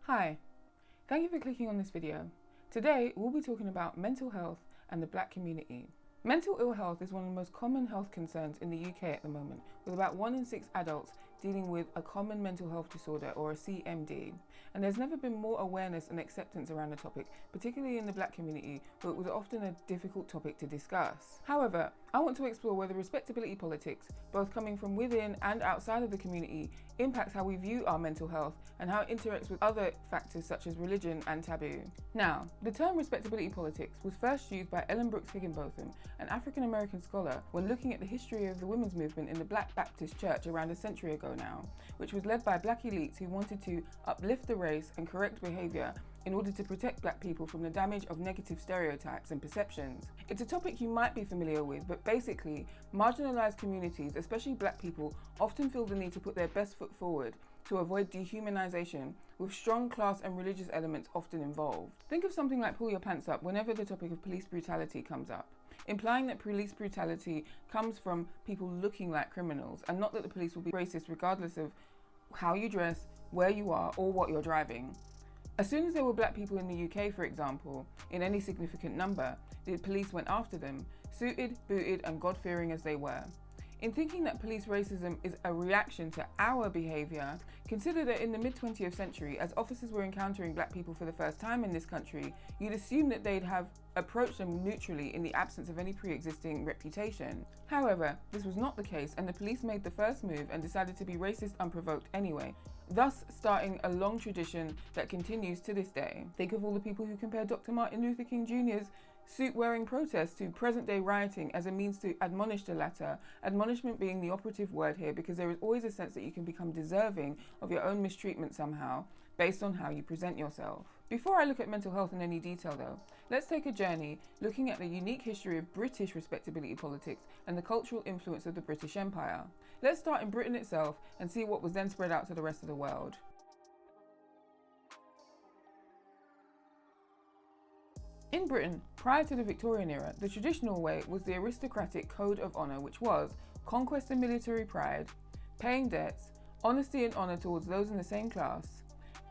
Hi, thank you for clicking on this video. Today, we'll be talking about mental health and the Black community. Mental ill health is one of the most common health concerns in the UK at the moment, with about 1 in 6 adults dealing with a common mental health disorder or a CMD. And there's never been more awareness and acceptance around the topic, particularly in the Black community, where it was often a difficult topic to discuss. However, I want to explore whether respectability politics, both coming from within and outside of the community, impacts how we view our mental health and how it interacts with other factors such as religion and taboo. Now, the term respectability politics was first used by Ellen Brooks Higginbotham, an African-American scholar, when looking at the history of the women's movement in the Black Baptist Church around a century ago now, which was led by Black elites who wanted to uplift the race and correct behaviour in order to protect Black people from the damage of negative stereotypes and perceptions. It's a topic you might be familiar with, but basically, marginalised communities, especially Black people, often feel the need to put their best foot forward to avoid dehumanisation, with strong class and religious elements often involved. Think of something like pull your pants up whenever the topic of police brutality comes up, implying that police brutality comes from people looking like criminals, and not that the police will be racist regardless of how you dress, where you are, or what you're driving. As soon as there were Black people in the UK, for example, in any significant number, the police went after them, suited, booted, and God-fearing as they were. In thinking that police racism is a reaction to our behaviour, consider that in the mid-20th century, as officers were encountering Black people for the first time in this country, you'd assume that they'd have approached them neutrally in the absence of any pre-existing reputation. However, this was not the case, and the police made the first move and decided to be racist unprovoked anyway, thus starting a long tradition that continues to this day. Think of all the people who compare Dr. Martin Luther King Jr.'s suit-wearing protests to present-day rioting as a means to admonish the latter, admonishment being the operative word here because there is always a sense that you can become deserving of your own mistreatment somehow, based on how you present yourself. Before I look at mental health in any detail though, let's take a journey looking at the unique history of British respectability politics and the cultural influence of the British Empire. Let's start in Britain itself and see what was then spread out to the rest of the world. In Britain, prior to the Victorian era, the traditional way was the aristocratic code of honour, which was conquest and military pride, paying debts, honesty and honour towards those in the same class,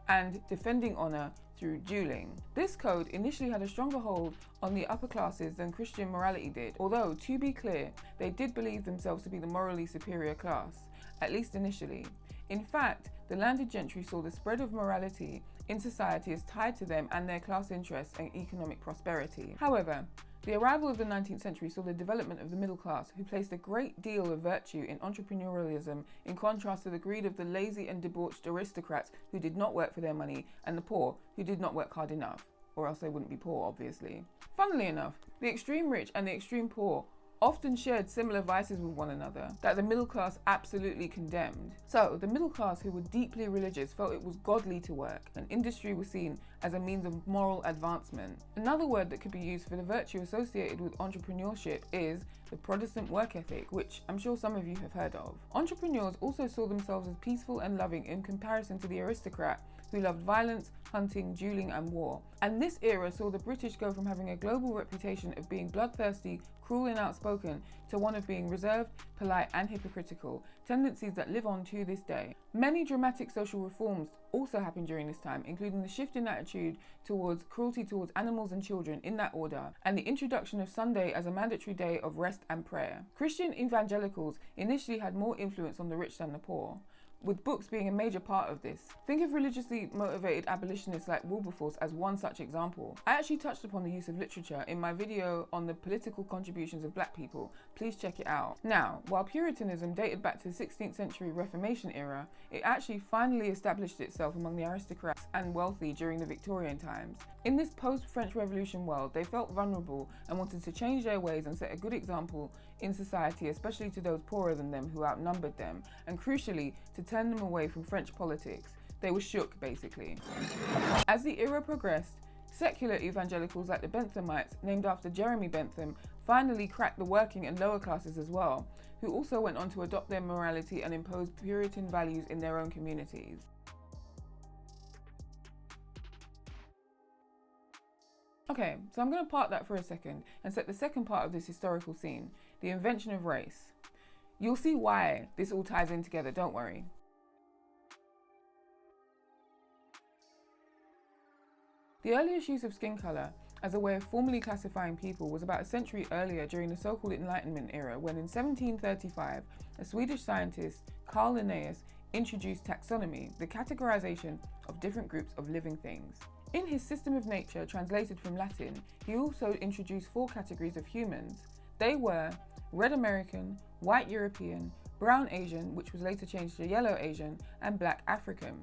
and defending honour through duelling. This code initially had a stronger hold on the upper classes than Christian morality did, although, to be clear, they did believe themselves to be the morally superior class, at least initially. In fact, the landed gentry saw the spread of morality in society as tied to them and their class interests and economic prosperity. However, the arrival of the 19th century saw the development of the middle class, who placed a great deal of virtue in entrepreneurialism in contrast to the greed of the lazy and debauched aristocrats who did not work for their money, and the poor who did not work hard enough, or else they wouldn't be poor, obviously. Funnily enough, the extreme rich and the extreme poor often shared similar vices with one another that the middle class absolutely condemned. So, the middle class, who were deeply religious, felt it was godly to work, and industry was seen as a means of moral advancement. Another word that could be used for the virtue associated with entrepreneurship is the Protestant work ethic, which I'm sure some of you have heard of. Entrepreneurs also saw themselves as peaceful and loving in comparison to the aristocrat, who loved violence, hunting, dueling, and war. And this era saw the British go from having a global reputation of being bloodthirsty, cruel, and outspoken to one of being reserved, polite, and hypocritical, tendencies that live on to this day. Many dramatic social reforms also happened during this time, including the shift in attitude towards cruelty towards animals and children in that order, and the introduction of Sunday as a mandatory day of rest and prayer. Christian evangelicals initially had more influence on the rich than the poor, with books being a major part of this. Think of religiously motivated abolitionists like Wilberforce as one such example. I actually touched upon the use of literature in my video on the political contributions of Black people. Please check it out. Now, while Puritanism dated back to the 16th century Reformation era, it actually finally established itself among the aristocrats and wealthy during the Victorian times. In this post-French Revolution world, they felt vulnerable and wanted to change their ways and set a good example in society, especially to those poorer than them who outnumbered them, and crucially, to turn them away from French politics. They were shook, basically. As the era progressed, secular evangelicals like the Benthamites, named after Jeremy Bentham, finally cracked the working and lower classes as well, who also went on to adopt their morality and impose Puritan values in their own communities. Okay, so I'm going to park that for a second and set the second part of this historical scene, the invention of race. You'll see why this all ties in together, don't worry. The earliest use of skin colour as a way of formally classifying people was about a century earlier during the so-called Enlightenment era, when in 1735, a Swedish scientist, Carl Linnaeus, introduced taxonomy, the categorization of different groups of living things. In his System of Nature, translated from Latin, he also introduced 4 categories of humans. They were Red American, White European, Brown Asian, which was later changed to Yellow Asian, and Black African.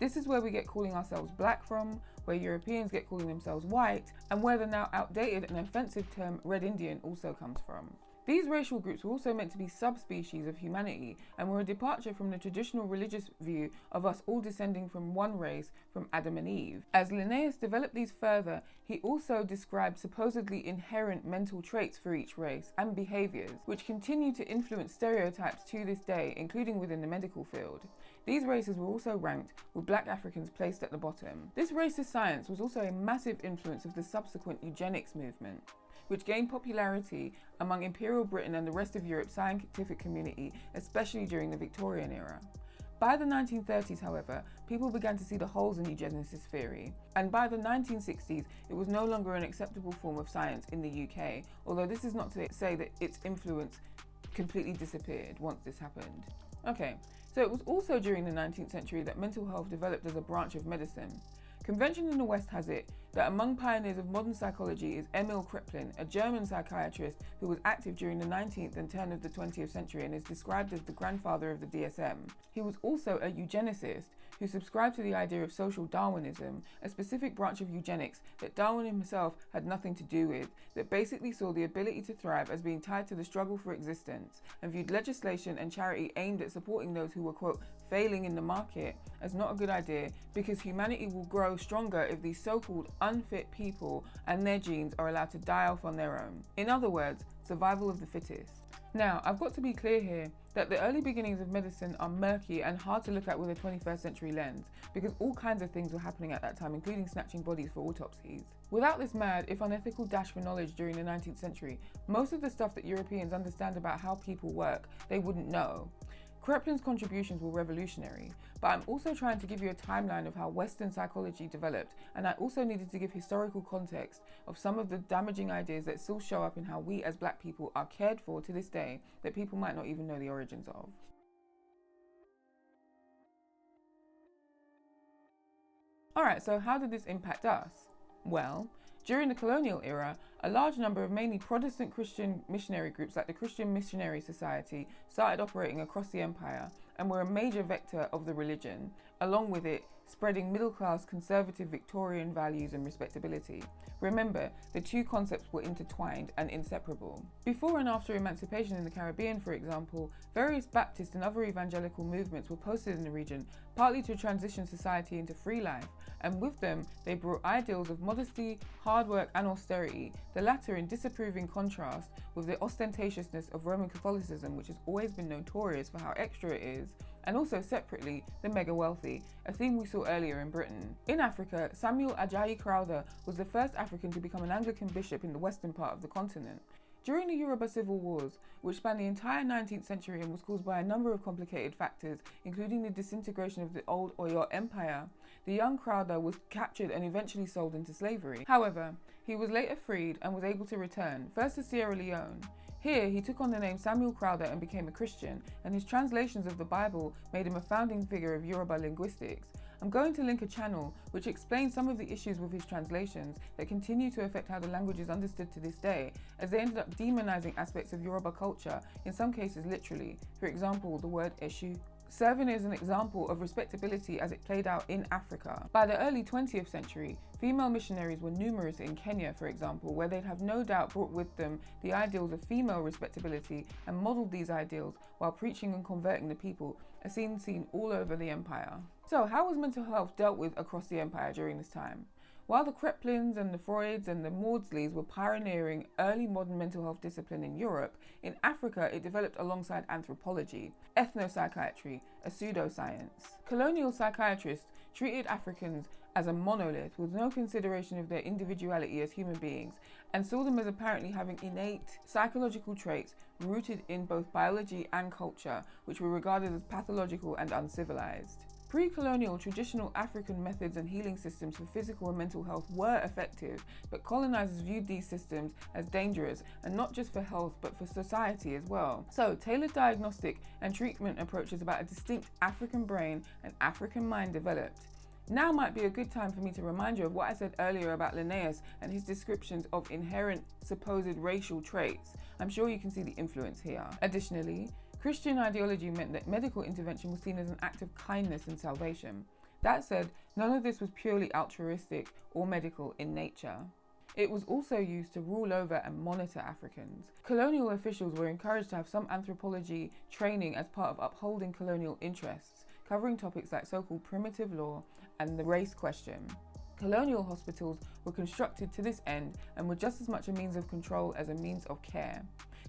This is where we get calling ourselves black from, where Europeans get calling themselves white, and where the now outdated and offensive term Red Indian also comes from. These racial groups were also meant to be subspecies of humanity and were a departure from the traditional religious view of us all descending from one race, from Adam and Eve. As Linnaeus developed these further, he also described supposedly inherent mental traits for each race and behaviours, which continue to influence stereotypes to this day, including within the medical field. These races were also ranked, with Black Africans placed at the bottom. This racist science was also a massive influence of the subsequent eugenics movement, which gained popularity among Imperial Britain and the rest of Europe's scientific community, especially during the Victorian era. By the 1930s, however, people began to see the holes in eugenicist theory, and by the 1960s, it was no longer an acceptable form of science in the UK, although this is not to say that its influence completely disappeared once this happened. Okay, so it was also during the 19th century that mental health developed as a branch of medicine. Convention in the West has it that among pioneers of modern psychology is Emil Kraepelin, a German psychiatrist who was active during the 19th and turn of the 20th century and is described as the grandfather of the DSM. He was also a eugenicist who subscribed to the idea of social Darwinism, a specific branch of eugenics that Darwin himself had nothing to do with, that basically saw the ability to thrive as being tied to the struggle for existence, and viewed legislation and charity aimed at supporting those who were, quote, failing in the market as not a good idea, because humanity will grow stronger if these so-called unfit people and their genes are allowed to die off on their own. In other words, survival of the fittest. Now, I've got to be clear here that the early beginnings of medicine are murky and hard to look at with a 21st century lens, because all kinds of things were happening at that time, including snatching bodies for autopsies. Without this mad, if unethical dash for knowledge during the 19th century, most of the stuff that Europeans understand about how people work, they wouldn't know. Kraepelin's contributions were revolutionary, but I'm also trying to give you a timeline of how Western psychology developed, and I also needed to give historical context of some of the damaging ideas that still show up in how we as Black people are cared for to this day that people might not even know the origins of. Alright, so how did this impact us? Well, during the colonial era, a large number of mainly Protestant Christian missionary groups like the Christian Missionary Society started operating across the empire and were a major vector of the religion, along with it spreading middle-class conservative Victorian values and respectability. Remember, the two concepts were intertwined and inseparable. Before and after emancipation in the Caribbean, for example, various Baptist and other evangelical movements were posted in the region, partly to transition society into free life, and with them, they brought ideals of modesty, hard work and austerity, the latter in disapproving contrast with the ostentatiousness of Roman Catholicism, which has always been notorious for how extra it is, and also separately, the mega wealthy, a theme we saw earlier in Britain. In Africa, Samuel Ajayi Crowther was the first African to become an Anglican bishop in the western part of the continent. During the Yoruba civil wars, which spanned the entire 19th century and was caused by a number of complicated factors, including the disintegration of the old Oyo Empire, the young Crowther was captured and eventually sold into slavery. However, he was later freed and was able to return, first to Sierra Leone. Here, he took on the name Samuel Crowther and became a Christian, and his translations of the Bible made him a founding figure of Yoruba linguistics. I'm going to link a channel which explains some of the issues with his translations that continue to affect how the language is understood to this day, as they ended up demonizing aspects of Yoruba culture, in some cases literally. For example, the word eshu, serving as an example of respectability as it played out in Africa. By the early 20th century, female missionaries were numerous in Kenya, for example, where they'd have no doubt brought with them the ideals of female respectability and modelled these ideals while preaching and converting the people, a scene seen all over the empire. So how was mental health dealt with across the empire during this time? While the Kraepelins and the Freuds and the Maudsleys were pioneering early modern mental health discipline in Europe, in Africa it developed alongside anthropology, ethnopsychiatry, a pseudoscience. Colonial psychiatrists treated Africans as a monolith with no consideration of their individuality as human beings, and saw them as apparently having innate psychological traits rooted in both biology and culture, which were regarded as pathological and uncivilized. Pre-colonial traditional African methods and healing systems for physical and mental health were effective, but colonizers viewed these systems as dangerous, and not just for health but for society as well. So tailored diagnostic and treatment approaches about a distinct African brain and African mind developed. Now might be a good time for me to remind you of what I said earlier about Linnaeus and his descriptions of inherent supposed racial traits. I'm sure you can see the influence here. Additionally, Christian ideology meant that medical intervention was seen as an act of kindness and salvation. That said, none of this was purely altruistic or medical in nature. It was also used to rule over and monitor Africans. Colonial officials were encouraged to have some anthropology training as part of upholding colonial interests, covering topics like so-called primitive law and the race question. Colonial hospitals were constructed to this end and were just as much a means of control as a means of care,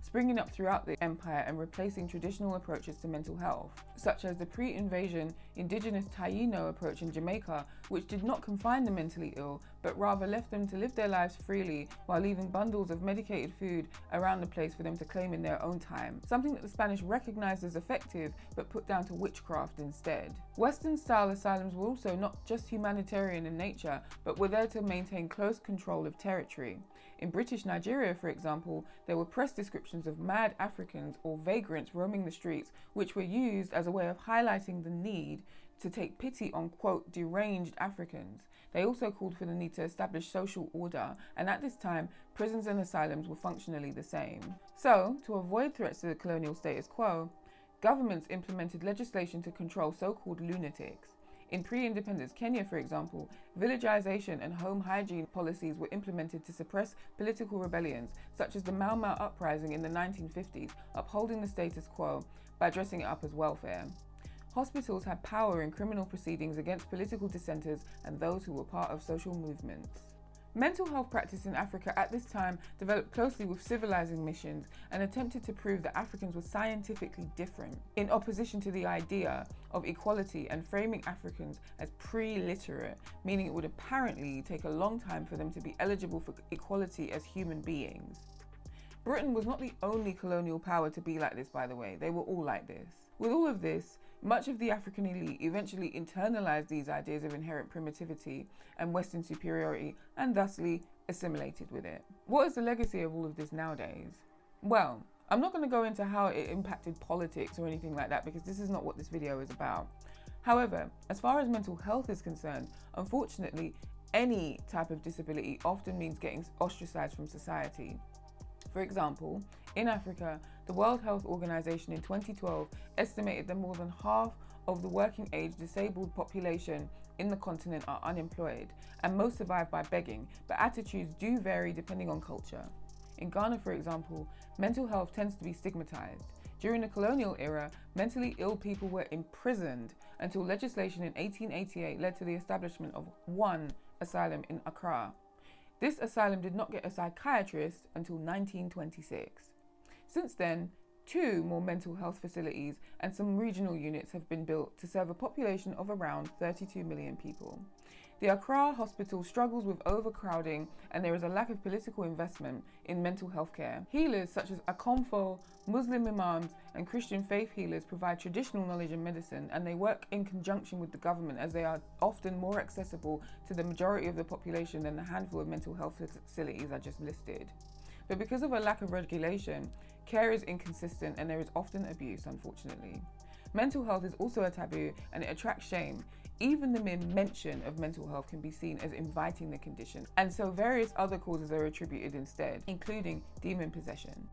springing up throughout the empire and replacing traditional approaches to mental health, such as the pre-invasion indigenous Taino approach in Jamaica, which did not confine the mentally ill, but rather left them to live their lives freely while leaving bundles of medicated food around the place for them to claim in their own time, something that the Spanish recognized as effective but put down to witchcraft instead. Western-style asylums were also not just humanitarian in nature, but were there to maintain close control of territory. In British Nigeria, for example, there were press descriptions of mad Africans or vagrants roaming the streets, which were used as a way of highlighting the need to take pity on, quote, deranged Africans. They also called for the need to establish social order, and at this time, prisons and asylums were functionally the same. So, to avoid threats to the colonial status quo, governments implemented legislation to control so-called lunatics. In pre-independence Kenya, for example, villagization and home hygiene policies were implemented to suppress political rebellions, such as the Mau Mau uprising in the 1950s, upholding the status quo by dressing it up as welfare. Hospitals had power in criminal proceedings against political dissenters and those who were part of social movements. Mental health practice in Africa at this time developed closely with civilizing missions and attempted to prove that Africans were scientifically different, in opposition to the idea of equality and framing Africans as pre-literate, meaning it would apparently take a long time for them to be eligible for equality as human beings. Britain was not the only colonial power to be like this, by the way. They were all like this. With all of this, much of the African elite eventually internalized these ideas of inherent primitivity and Western superiority and thusly assimilated with it. What is the legacy of all of this nowadays? Well, I'm not going to go into how it impacted politics or anything like that because this is not what this video is about. However, as far as mental health is concerned, unfortunately, any type of disability often means getting ostracized from society. For example, in Africa, the World Health Organization in 2012 estimated that more than half of the working age disabled population in the continent are unemployed, and most survive by begging, but attitudes do vary depending on culture. In Ghana, for example, mental health tends to be stigmatized. During the colonial era, mentally ill people were imprisoned until legislation in 1888 led to the establishment of one asylum in Accra. This asylum did not get a psychiatrist until 1926. Since then, 2 more mental health facilities and some regional units have been built to serve a population of around 32 million people. The Accra hospital struggles with overcrowding and there is a lack of political investment in mental health care. Healers such as Akomfo, Muslim imams and Christian faith healers provide traditional knowledge in medicine, and they work in conjunction with the government as they are often more accessible to the majority of the population than the handful of mental health facilities I just listed. But because of a lack of regulation, care is inconsistent and there is often abuse, unfortunately. Mental health is also a taboo and it attracts shame. Even the mere mention of mental health can be seen as inviting the condition, and so various other causes are attributed instead, including demon possession.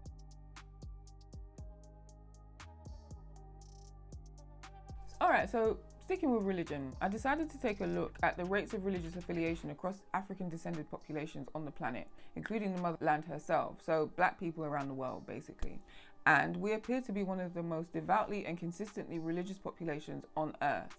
Alright, so sticking with religion, I decided to take a look at the rates of religious affiliation across African descended populations on the planet, including the motherland herself, so black people around the world basically. And we appear to be one of the most devoutly and consistently religious populations on earth.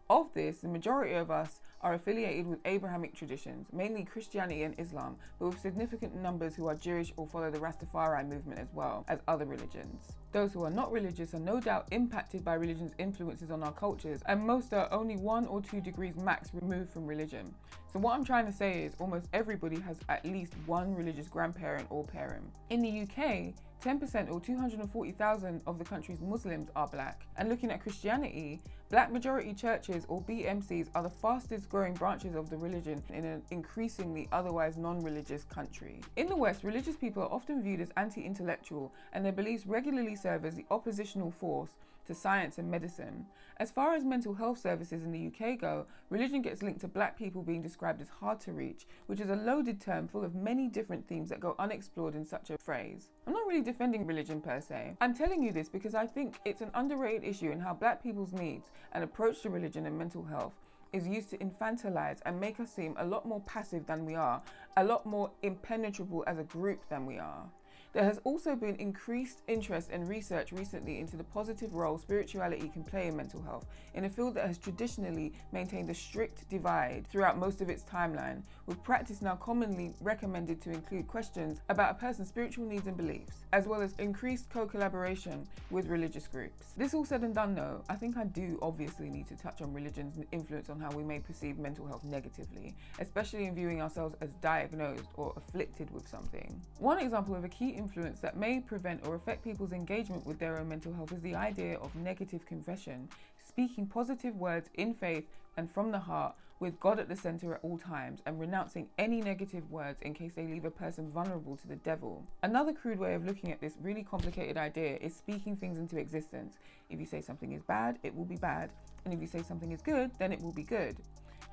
Of this, the majority of us are affiliated with Abrahamic traditions, mainly Christianity and Islam, but with significant numbers who are Jewish or follow the Rastafari movement as well as other religions. Those who are not religious are no doubt impacted by religion's influences on our cultures, and most are only 1 or 2 degrees max removed from religion. So what I'm trying to say is almost everybody has at least one religious grandparent or parent. In the UK, 10% or 240,000 of the country's Muslims are black. And looking at Christianity, black majority churches or BMCs are the fastest growing branches of the religion in an increasingly otherwise non-religious country. In the West, religious people are often viewed as anti-intellectual, and their beliefs regularly serve as the oppositional force to science and medicine. As far as mental health services in the UK go, religion gets linked to black people being described as hard to reach, which is a loaded term full of many different themes that go unexplored in such a phrase. I'm not really defending religion per se. I'm telling you this because I think it's an underrated issue in how black people's needs and approach to religion and mental health is used to infantilize and make us seem a lot more passive than we are, a lot more impenetrable as a group than we are. There has also been increased interest and research recently into the positive role spirituality can play in mental health, in a field that has traditionally maintained a strict divide throughout most of its timeline, with practice now commonly recommended to include questions about a person's spiritual needs and beliefs, as well as increased co-collaboration with religious groups. This all said and done though, I think I do obviously need to touch on religion's influence on how we may perceive mental health negatively, especially in viewing ourselves as diagnosed or afflicted with something. One example of a key influence that may prevent or affect people's engagement with their own mental health is the idea of negative confession, speaking positive words in faith and from the heart, with God at the center at all times, and renouncing any negative words in case they leave a person vulnerable to the devil. Another crude way of looking at this really complicated idea is speaking things into existence. If you say something is bad, it will be bad, and if you say something is good, then it will be good.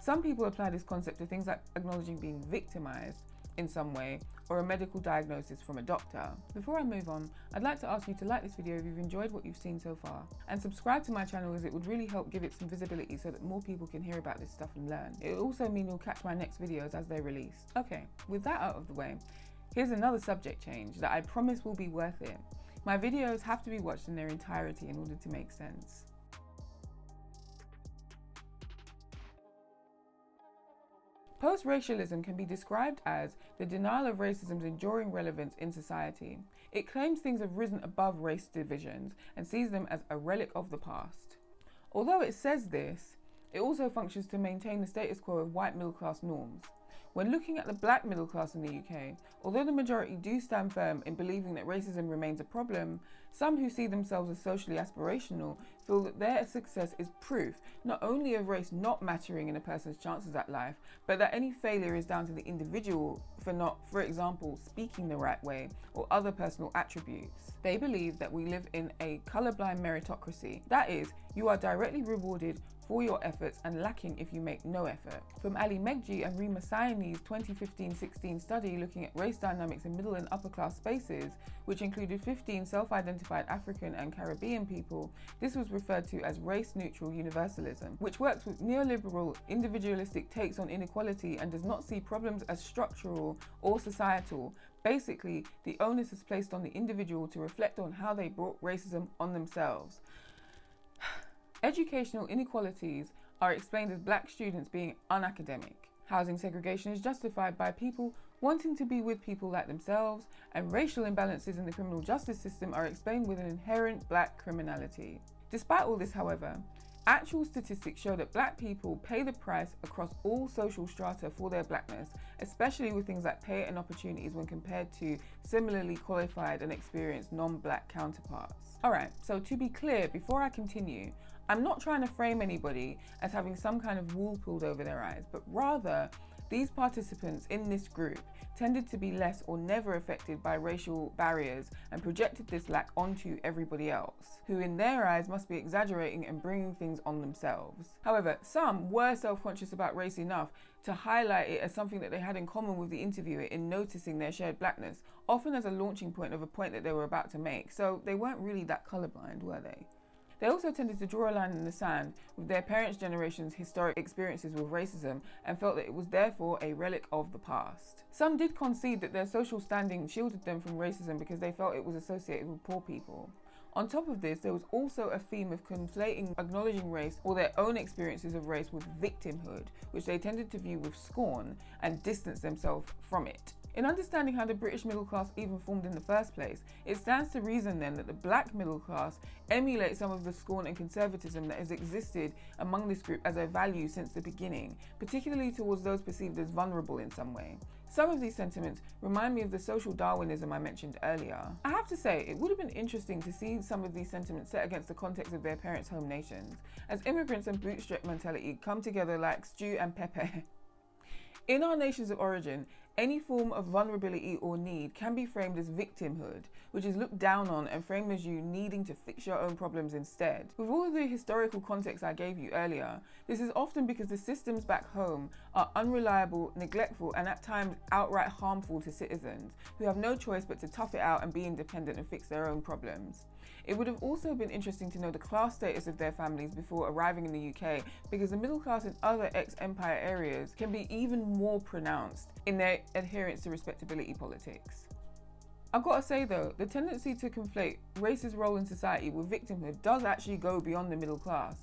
Some people apply this concept to things like acknowledging being victimized in some way, or a medical diagnosis from a doctor. Before I move on, I'd like to ask you to like this video if you've enjoyed what you've seen so far, and subscribe to my channel as it would really help give it some visibility so that more people can hear about this stuff and learn. It will also mean you'll catch my next videos as they're released. Okay, with that out of the way, here's another subject change that I promise will be worth it. My videos have to be watched in their entirety in order to make sense. Post-racialism can be described as the denial of racism's enduring relevance in society. It claims things have risen above race divisions and sees them as a relic of the past. Although it says this, it also functions to maintain the status quo of white middle-class norms. When looking at the black middle class in the UK, although the majority do stand firm in believing that racism remains a problem, some who see themselves as socially aspirational feel that their success is proof not only of race not mattering in a person's chances at life, but that any failure is down to the individual for not, for example, speaking the right way or other personal attributes. They believe that we live in a colourblind meritocracy. That is, you are directly rewarded for your efforts and lacking if you make no effort. From Ali Megji and Rima Sayani's 2015-16 study looking at race dynamics in middle and upper class spaces, which included 15 self-identified African and Caribbean people, this was referred to as race-neutral universalism, which works with neoliberal individualistic takes on inequality and does not see problems as structural or societal. Basically, the onus is placed on the individual to reflect on how they brought racism on themselves. Educational inequalities are explained as black students being unacademic. Housing segregation is justified by people wanting to be with people like themselves, and racial imbalances in the criminal justice system are explained with an inherent black criminality. Despite all this, however, actual statistics show that black people pay the price across all social strata for their blackness, especially with things like pay and opportunities when compared to similarly qualified and experienced non-black counterparts. Alright, so to be clear, before I continue, I'm not trying to frame anybody as having some kind of wool pulled over their eyes, but rather, these participants in this group tended to be less or never affected by racial barriers and projected this lack onto everybody else, who in their eyes must be exaggerating and bringing things on themselves. However, some were self-conscious about race enough to highlight it as something that they had in common with the interviewer in noticing their shared blackness, often as a launching point of a point that they were about to make, so they weren't really that colourblind, were they? They also tended to draw a line in the sand with their parents' generation's historic experiences with racism and felt that it was therefore a relic of the past. Some did concede that their social standing shielded them from racism because they felt it was associated with poor people. On top of this, there was also a theme of conflating acknowledging race or their own experiences of race with victimhood, which they tended to view with scorn and distance themselves from it. In understanding how the British middle class even formed in the first place, it stands to reason then that the black middle class emulate some of the scorn and conservatism that has existed among this group as a value since the beginning, particularly towards those perceived as vulnerable in some way. Some of these sentiments remind me of the social Darwinism I mentioned earlier. I have to say, it would have been interesting to see some of these sentiments set against the context of their parents' home nations, as immigrants and bootstrap mentality come together like stew and pepper. In our nations of origin, any form of vulnerability or need can be framed as victimhood, which is looked down on and framed as you needing to fix your own problems instead. With all of the historical context I gave you earlier, this is often because the systems back home are unreliable, neglectful, and at times outright harmful to citizens, who have no choice but to tough it out and be independent and fix their own problems. It would have also been interesting to know the class status of their families before arriving in the UK, because the middle class in other ex-empire areas can be even more pronounced in their adherence to respectability politics. I've got to say though, the tendency to conflate race's role in society with victimhood does actually go beyond the middle class.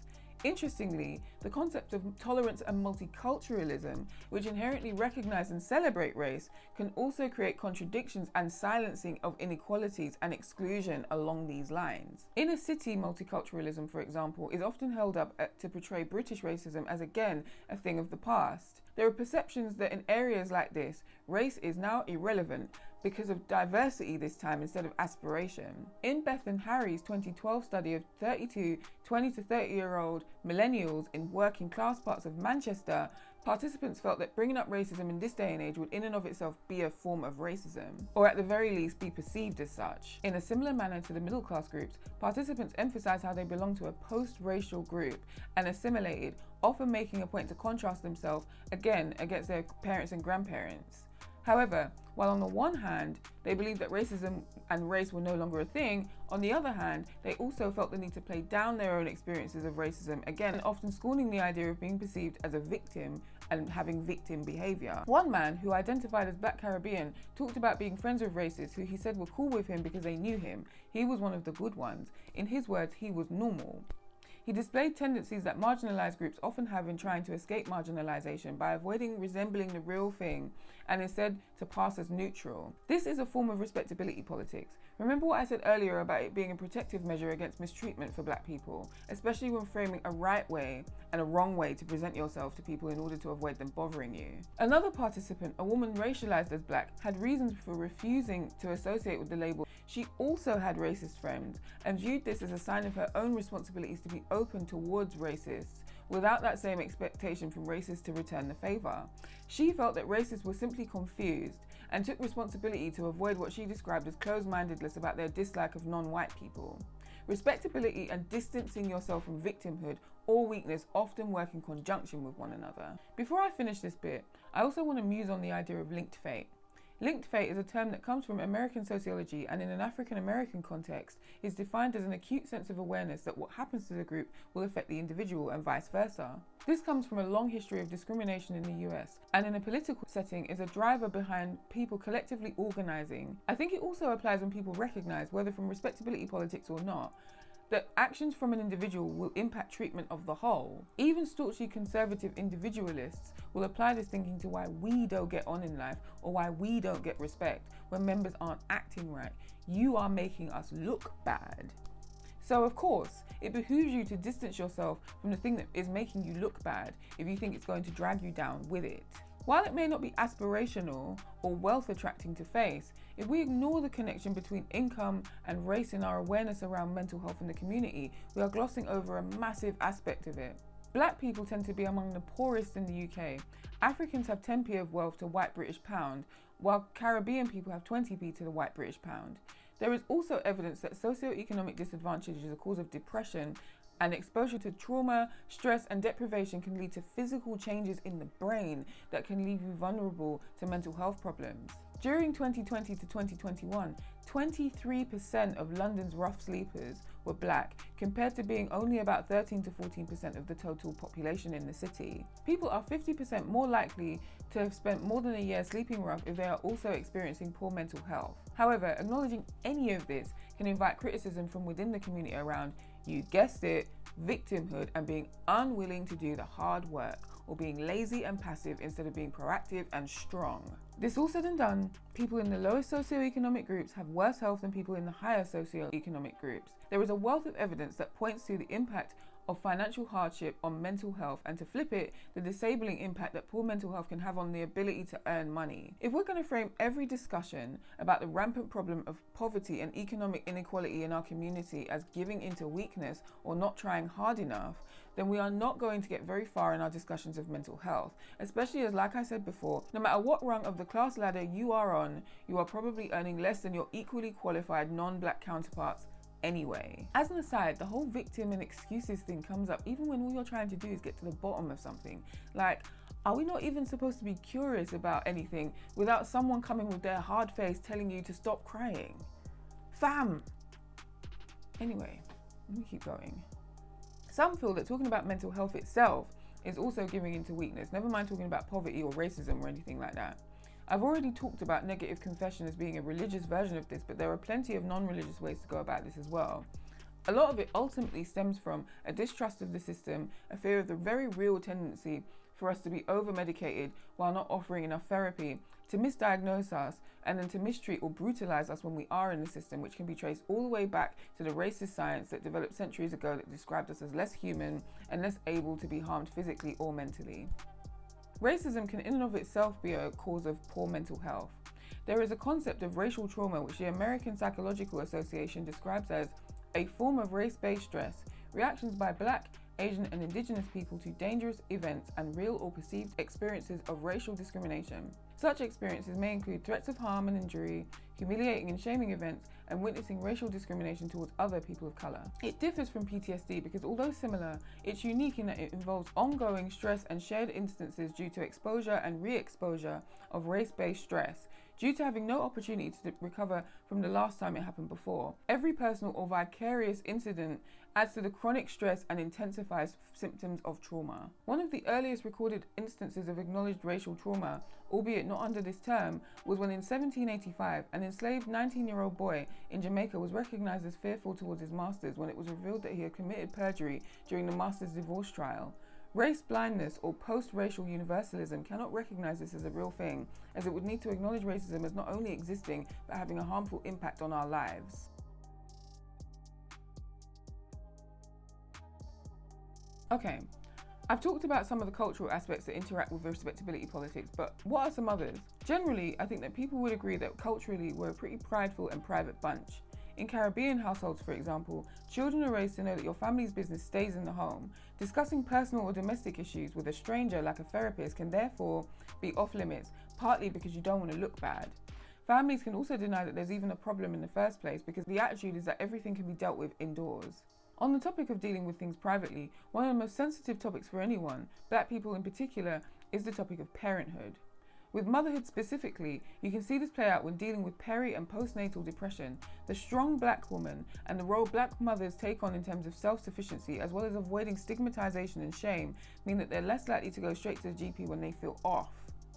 Interestingly, the concept of tolerance and multiculturalism, which inherently recognize and celebrate race, can also create contradictions and silencing of inequalities and exclusion along these lines. Inner city multiculturalism, for example, is often held up to portray British racism as again a thing of the past. There are perceptions that in areas like this, race is now irrelevant because of diversity this time instead of aspiration. In Beth and Harry's 2012 study of 32 20 to 30-year-old millennials in working class parts of Manchester, participants felt that bringing up racism in this day and age would in and of itself be a form of racism, or at the very least be perceived as such. In a similar manner to the middle class groups, participants emphasised how they belong to a post-racial group and assimilated, often making a point to contrast themselves again against their parents and grandparents. However, while on the one hand, they believed that racism and race were no longer a thing, on the other hand, they also felt the need to play down their own experiences of racism, again, often scorning the idea of being perceived as a victim and having victim behaviour. One man, who identified as Black Caribbean, talked about being friends with racists who he said were cool with him because they knew him. He was one of the good ones. In his words, he was normal. He displayed tendencies that marginalised groups often have in trying to escape marginalisation by avoiding resembling the real thing and instead to pass as neutral. This is a form of respectability politics. Remember what I said earlier about it being a protective measure against mistreatment for Black people, especially when framing a right way and a wrong way to present yourself to people in order to avoid them bothering you. Another participant, a woman racialised as Black, had reasons for refusing to associate with the label. She also had racist friends and viewed this as a sign of her own responsibilities to be open towards racists, without that same expectation from racists to return the favour. She felt that racists were simply confused and took responsibility to avoid what she described as closed-mindedness about their dislike of non-white people. Respectability and distancing yourself from victimhood or weakness often work in conjunction with one another. Before I finish this bit, I also want to muse on the idea of linked fate. Linked fate is a term that comes from American sociology and in an African American context is defined as an acute sense of awareness that what happens to the group will affect the individual and vice versa. This comes from a long history of discrimination in the US and in a political setting is a driver behind people collectively organising. I think it also applies when people recognise, whether from respectability politics or not, that actions from an individual will impact treatment of the whole. Even staunchly conservative individualists will apply this thinking to why we don't get on in life or why we don't get respect when members aren't acting right. You are making us look bad. So of course, it behooves you to distance yourself from the thing that is making you look bad if you think it's going to drag you down with it. While it may not be aspirational or wealth attracting to face, if we ignore the connection between income and race in our awareness around mental health in the community, we are glossing over a massive aspect of it. Black people tend to be among the poorest in the UK. Africans have 10p of wealth to white British pound, while Caribbean people have 20p to the white British pound. There is also evidence that socioeconomic disadvantage is a cause of depression, and exposure to trauma, stress and deprivation can lead to physical changes in the brain that can leave you vulnerable to mental health problems. During 2020 to 2021, 23% of London's rough sleepers were Black, compared to being only about 13 to 14% of the total population in the city. People are 50% more likely to have spent more than a year sleeping rough if they are also experiencing poor mental health. However, acknowledging any of this can invite criticism from within the community around, you guessed it, victimhood and being unwilling to do the hard work, or being lazy and passive instead of being proactive and strong. This all said and done, people in the lowest socioeconomic groups have worse health than people in the higher socioeconomic groups. There is a wealth of evidence that points to the impact of financial hardship on mental health, and to flip it, the disabling impact that poor mental health can have on the ability to earn money. If we're going to frame every discussion about the rampant problem of poverty and economic inequality in our community as giving into weakness or not trying hard enough, then we are not going to get very far in our discussions of mental health, especially as, like I said before, no matter what rung of the class ladder you are on, you are probably earning less than your equally qualified non-black counterparts anyway. As an aside, the whole victim and excuses thing comes up even when all you're trying to do is get to the bottom of something. Like, are we not even supposed to be curious about anything without someone coming with their hard face telling you to stop crying? Fam! Anyway, let me keep going. Some feel that talking about mental health itself is also giving into weakness, never mind talking about poverty or racism or anything like that. I've already talked about negative confession as being a religious version of this, but there are plenty of non-religious ways to go about this as well. A lot of it ultimately stems from a distrust of the system, a fear of the very real tendency for us to be over-medicated while not offering enough therapy, to misdiagnose us, and then to mistreat or brutalize us when we are in the system, which can be traced all the way back to the racist science that developed centuries ago that described us as less human and less able to be harmed physically or mentally. Racism can in and of itself be a cause of poor mental health. There is a concept of racial trauma which the American Psychological Association describes as a form of race-based stress, reactions by Black, Asian and Indigenous people to dangerous events and real or perceived experiences of racial discrimination. Such experiences may include threats of harm and injury, humiliating and shaming events, and witnessing racial discrimination towards other people of colour. It differs from PTSD because although similar, it's unique in that it involves ongoing stress and shared instances due to exposure and re-exposure of race-based stress, due to having no opportunity to recover from the last time it happened before. Every personal or vicarious incident adds to the chronic stress and intensifies symptoms of trauma. One of the earliest recorded instances of acknowledged racial trauma, albeit not under this term, was when in 1785, an enslaved 19-year-old boy in Jamaica was recognized as fearful towards his masters when it was revealed that he had committed perjury during the master's divorce trial. Race blindness or post-racial universalism cannot recognize this as a real thing, as it would need to acknowledge racism as not only existing, but having a harmful impact on our lives. Okay, I've talked about some of the cultural aspects that interact with respectability politics, but what are some others? Generally, I think that people would agree that culturally we're a pretty prideful and private bunch. In Caribbean households, for example, children are raised to know that your family's business stays in the home. Discussing personal or domestic issues with a stranger like a therapist can therefore be off limits, partly because you don't want to look bad. Families can also deny that there's even a problem in the first place because the attitude is that everything can be dealt with indoors. On the topic of dealing with things privately, one of the most sensitive topics for anyone, Black people in particular, is the topic of parenthood. With motherhood specifically, you can see this play out when dealing with peri and postnatal depression. The strong Black woman and the role Black mothers take on in terms of self-sufficiency, as well as avoiding stigmatization and shame, mean that they're less likely to go straight to the GP when they feel off.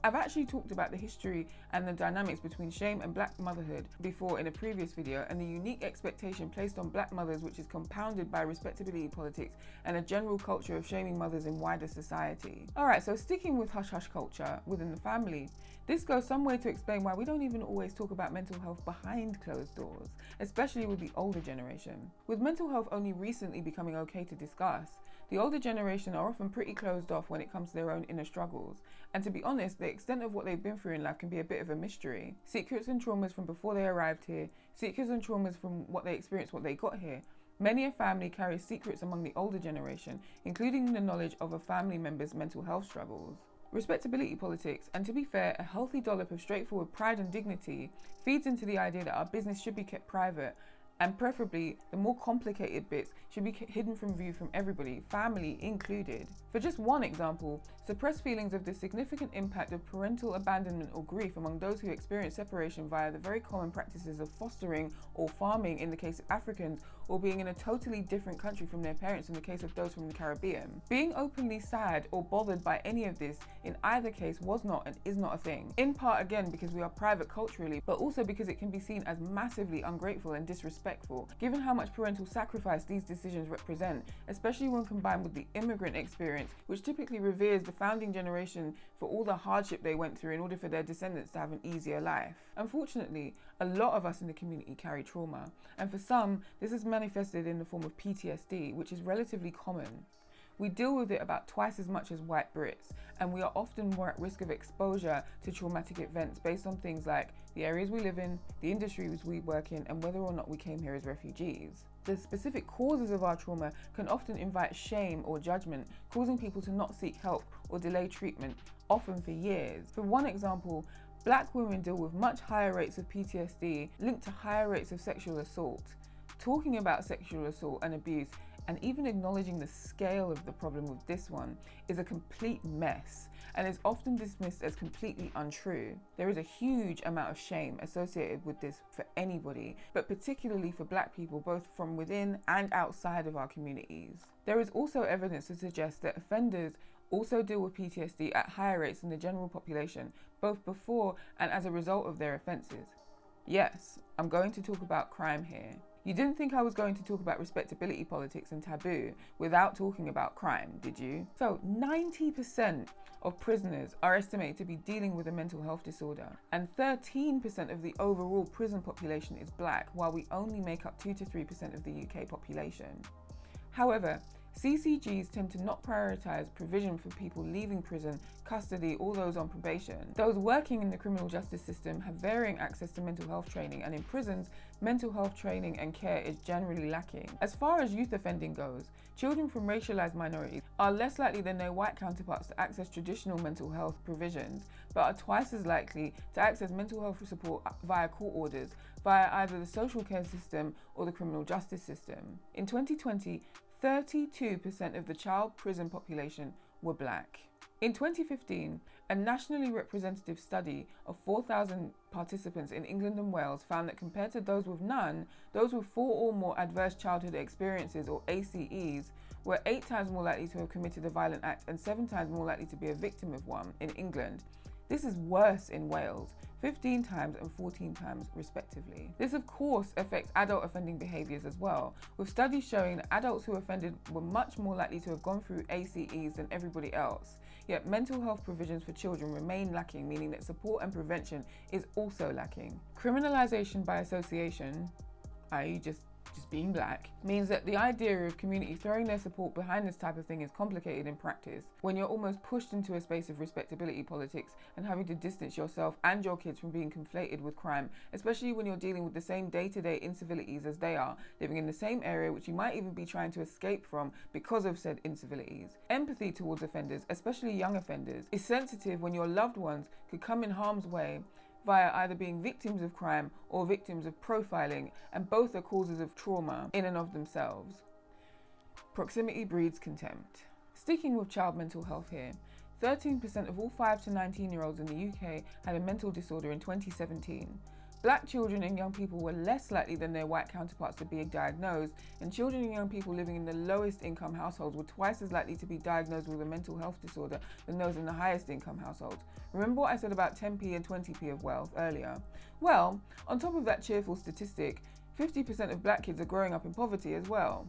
I've actually talked about the history and the dynamics between shame and Black motherhood before in a previous video, and the unique expectation placed on Black mothers which is compounded by respectability politics and a general culture of shaming mothers in wider society. Alright, so sticking with hush-hush culture within the family, this goes some way to explain why we don't even always talk about mental health behind closed doors, especially with the older generation. With mental health only recently becoming okay to discuss, the older generation are often pretty closed off when it comes to their own inner struggles, and to be honest, the extent of what they've been through in life can be a bit of a mystery. Secrets and traumas from before they arrived here, secrets and traumas from what they experienced what they got here. Many a family carries secrets among the older generation, including the knowledge of a family member's mental health struggles. Respectability politics, and to be fair, a healthy dollop of straightforward pride and dignity, feeds into the idea that our business should be kept private, and preferably the more complicated bits should be hidden from view from everybody, family included. For just one example, suppressed feelings of the significant impact of parental abandonment or grief among those who experience separation via the very common practices of fostering or farming in the case of Africans, or being in a totally different country from their parents in the case of those from the Caribbean. Being openly sad or bothered by any of this in either case was not and is not a thing. In part again because we are private culturally, but also because it can be seen as massively ungrateful and disrespectful, given how much parental sacrifice these decisions represent, especially when combined with the immigrant experience, which typically reveres the founding generation for all the hardship they went through in order for their descendants to have an easier life. Unfortunately, a lot of us in the community carry trauma, and for some, this has manifested in the form of PTSD, which is relatively common. We deal with it about twice as much as white Brits, and we are often more at risk of exposure to traumatic events based on things like the areas we live in, the industries we work in, and whether or not we came here as refugees. The specific causes of our trauma can often invite shame or judgment, causing people to not seek help or delay treatment, often for years. For one example, Black women deal with much higher rates of PTSD linked to higher rates of sexual assault. Talking about sexual assault and abuse, and even acknowledging the scale of the problem with this one, is a complete mess and is often dismissed as completely untrue. There is a huge amount of shame associated with this for anybody, but particularly for Black people, both from within and outside of our communities. There is also evidence to suggest that offenders also deal with PTSD at higher rates than the general population, both before and as a result of their offences. Yes, I'm going to talk about crime here. You didn't think I was going to talk about respectability politics and taboo without talking about crime, did you? So 90% of prisoners are estimated to be dealing with a mental health disorder, and 13% of the overall prison population is Black, while we only make up 2 to 3% of the UK population. However, CCGs tend to not prioritise provision for people leaving prison, custody, or those on probation. Those working in the criminal justice system have varying access to mental health training, and in prisons, mental health training and care is generally lacking. As far as youth offending goes, children from racialised minorities are less likely than their white counterparts to access traditional mental health provisions, but are twice as likely to access mental health support via court orders, via either the social care system or the criminal justice system. In 2020, 32% of the child prison population were Black. In 2015, a nationally representative study of 4,000 participants in England and Wales found that compared to those with none, those with 4 or more adverse childhood experiences, or ACEs, were 8 times more likely to have committed a violent act and 7 times more likely to be a victim of one in England. This is worse in Wales, 15 times and 14 times respectively. This of course affects adult offending behaviours as well, with studies showing that adults who offended were much more likely to have gone through ACEs than everybody else. Yet mental health provisions for children remain lacking, meaning that support and prevention is also lacking. Criminalisation by association, i.e. just being Black, means that the idea of community throwing their support behind this type of thing is complicated in practice when you're almost pushed into a space of respectability politics and having to distance yourself and your kids from being conflated with crime, especially when you're dealing with the same day-to-day incivilities as they are, living in the same area which you might even be trying to escape from because of said incivilities. Empathy towards offenders, especially young offenders, is sensitive when your loved ones could come in harm's way via either being victims of crime or victims of profiling, and both are causes of trauma in and of themselves. Proximity breeds contempt. Sticking with child mental health here, 13% of all 5 to 19-year-olds in the UK had a mental disorder in 2017. Black children and young people were less likely than their white counterparts to be diagnosed, and children and young people living in the lowest income households were twice as likely to be diagnosed with a mental health disorder than those in the highest income households. Remember what I said about 10p and 20p of wealth earlier? Well, on top of that cheerful statistic, 50% of Black kids are growing up in poverty as well.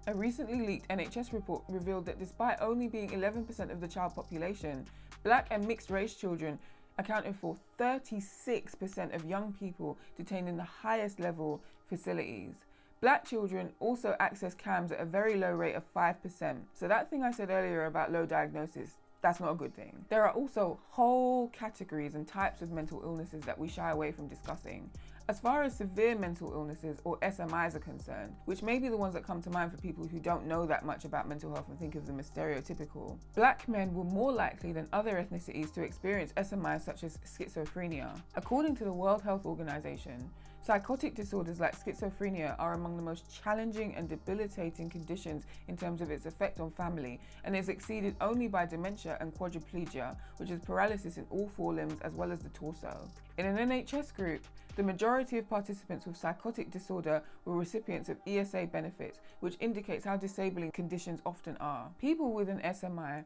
A recently leaked NHS report revealed that despite only being 11% of the child population, Black and mixed race children accounted for 36% of young people detained in the highest level facilities. Black children also access CAMS at a very low rate of 5%. So that thing I said earlier about low diagnosis, that's not a good thing. There are also whole categories and types of mental illnesses that we shy away from discussing. As far as severe mental illnesses, or SMIs, are concerned, which may be the ones that come to mind for people who don't know that much about mental health and think of them as stereotypical, Black men were more likely than other ethnicities to experience SMIs such as schizophrenia. According to the World Health Organization, psychotic disorders like schizophrenia are among the most challenging and debilitating conditions in terms of its effect on family, and is exceeded only by dementia and quadriplegia, which is paralysis in all 4 limbs as well as the torso. In an NHS group, the majority of participants with psychotic disorder were recipients of ESA benefits, which indicates how disabling conditions often are. People with an SMI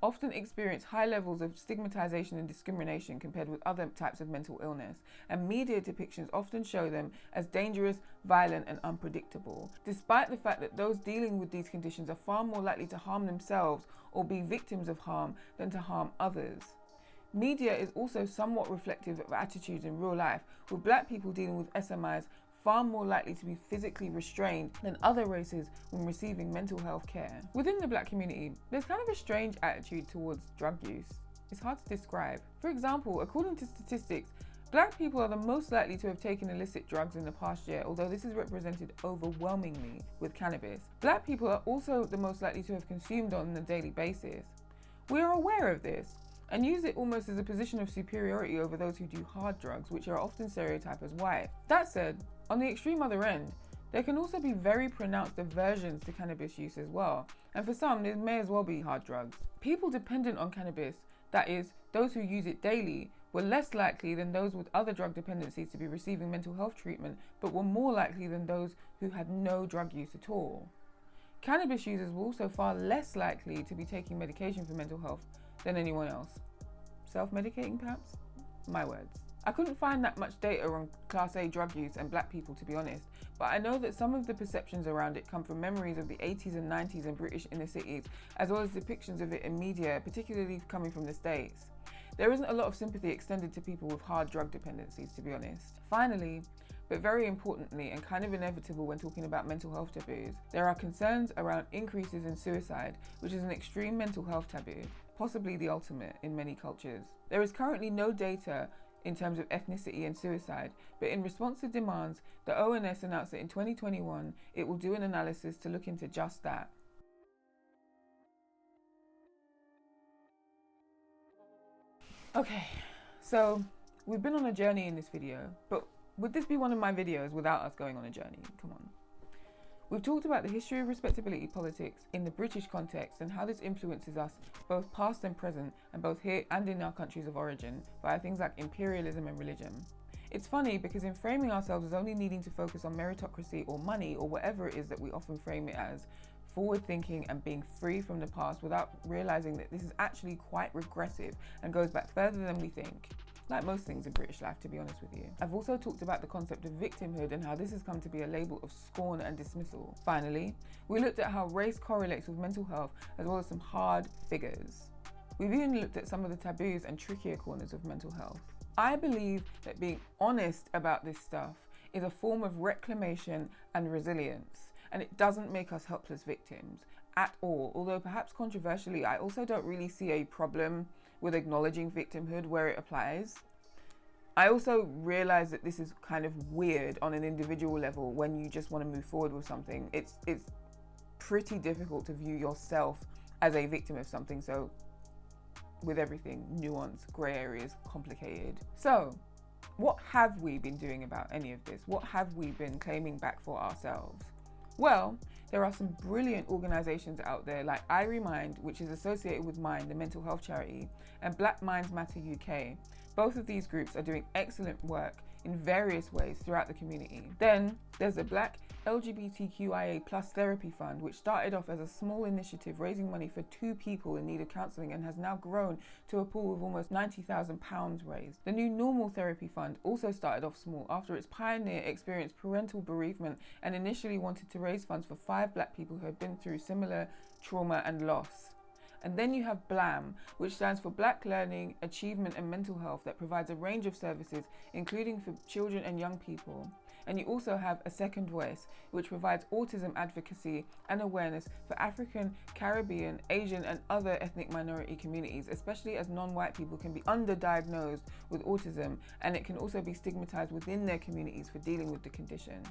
often experience high levels of stigmatization and discrimination compared with other types of mental illness, and media depictions often show them as dangerous, violent, and unpredictable, despite the fact that those dealing with these conditions are far more likely to harm themselves or be victims of harm than to harm others. Media is also somewhat reflective of attitudes in real life, with Black people dealing with SMIs far more likely to be physically restrained than other races when receiving mental health care. Within the black community, there's kind of a strange attitude towards drug use. It's hard to describe. For example, according to statistics, black people are the most likely to have taken illicit drugs in the past year, although this is represented overwhelmingly with cannabis. Black people are also the most likely to have consumed on a daily basis. We are aware of this and use it almost as a position of superiority over those who do hard drugs, which are often stereotyped as white. That said, on the extreme other end, there can also be very pronounced aversions to cannabis use as well, and for some, it may as well be hard drugs. People dependent on cannabis, that is, those who use it daily, were less likely than those with other drug dependencies to be receiving mental health treatment, but were more likely than those who had no drug use at all. Cannabis users were also far less likely to be taking medication for mental health than anyone else. Self-medicating, perhaps? My words. I couldn't find that much data on Class A drug use and black people, to be honest, but I know that some of the perceptions around it come from memories of the 80s and 90s in British inner cities, as well as depictions of it in media, particularly coming from the States. There isn't a lot of sympathy extended to people with hard drug dependencies, to be honest. Finally, but very importantly and kind of inevitable when talking about mental health taboos, there are concerns around increases in suicide, which is an extreme mental health taboo, possibly the ultimate in many cultures. There is currently no data in terms of ethnicity and suicide, but in response to demands, the ONS announced that in 2021, it will do an analysis to look into just that. Okay, so we've been on a journey in this video, but would this be one of my videos without us going on a journey? Come on. We've talked about the history of respectability politics in the British context and how this influences us both past and present, and both here and in our countries of origin, via things like imperialism and religion. It's funny because in framing ourselves as only needing to focus on meritocracy or money or whatever it is that we often frame it as, forward thinking and being free from the past without realizing that this is actually quite regressive and goes back further than we think. Like most things in British life, to be honest with you. I've also talked about the concept of victimhood and how this has come to be a label of scorn and dismissal. Finally, we looked at how race correlates with mental health, as well as some hard figures. We've even looked at some of the taboos and trickier corners of mental health. I believe that being honest about this stuff is a form of reclamation and resilience, and it doesn't make us helpless victims at all. Although perhaps controversially, I also don't really see a problem with acknowledging victimhood where it applies. I also realize that this is kind of weird on an individual level when you just want to move forward with something. It's pretty difficult to view yourself as a victim of something. So with everything, nuance, grey areas, complicated. So what have we been doing about any of this? What have we been claiming back for ourselves? Well, there are some brilliant organisations out there like I Remind, which is associated with Mind, the mental health charity, and Black Minds Matter UK. Both of these groups are doing excellent work in various ways throughout the community. Then there's the Black LGBTQIA+ Therapy Fund, which started off as a small initiative raising money for 2 people in need of counselling and has now grown to a pool of almost £90,000 raised. The New Normal Therapy Fund also started off small after its pioneer experienced parental bereavement and initially wanted to raise funds for 5 black people who had been through similar trauma and loss. And then you have BLAM, which stands for Black Learning, Achievement and Mental Health, that provides a range of services, including for children and young people. And you also have A Second Voice, which provides autism advocacy and awareness for African, Caribbean, Asian and other ethnic minority communities, especially as non-white people can be underdiagnosed with autism, and it can also be stigmatized within their communities for dealing with the condition.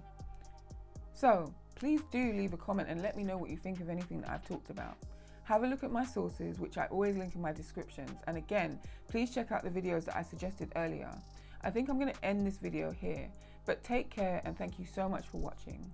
So please do leave a comment and let me know what you think of anything that I've talked about. Have a look at my sources, which I always link in my descriptions. And again, please check out the videos that I suggested earlier. I think I'm going to end this video here, but take care and thank you so much for watching.